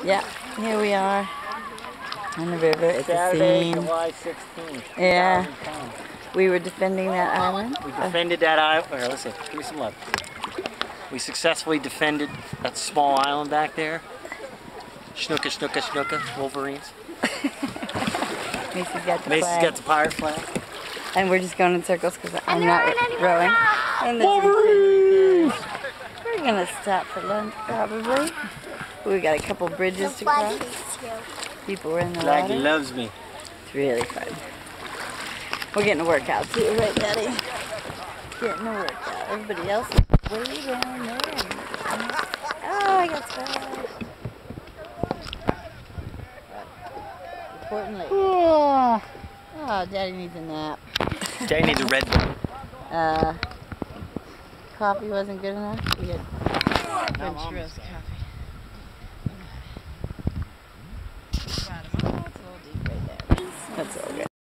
Yeah, here we are on the river at the Saturday, scene. July 16th. Yeah, 2010. we were defending that island. We defended that island. Here, listen, give me some love. We successfully defended that small island back there. Snooka, snooka, snooka, Wolverines. Macy's got the Macy's flag. got the pirate flag. And we're just going in circles because I'm not rowing. And Wolverines! we're going to stop for lunch probably. We got a couple bridges to cross. People were in the Flaggy water. loves me. It's really fun. We're getting a workout too, right, Daddy? Getting a workout. Everybody else is way down there. Oh, I got splashed. Importantly. Oh, Daddy needs a nap. Daddy needs a Red Bull. Coffee wasn't good enough. We had French roast coffee. That's all good.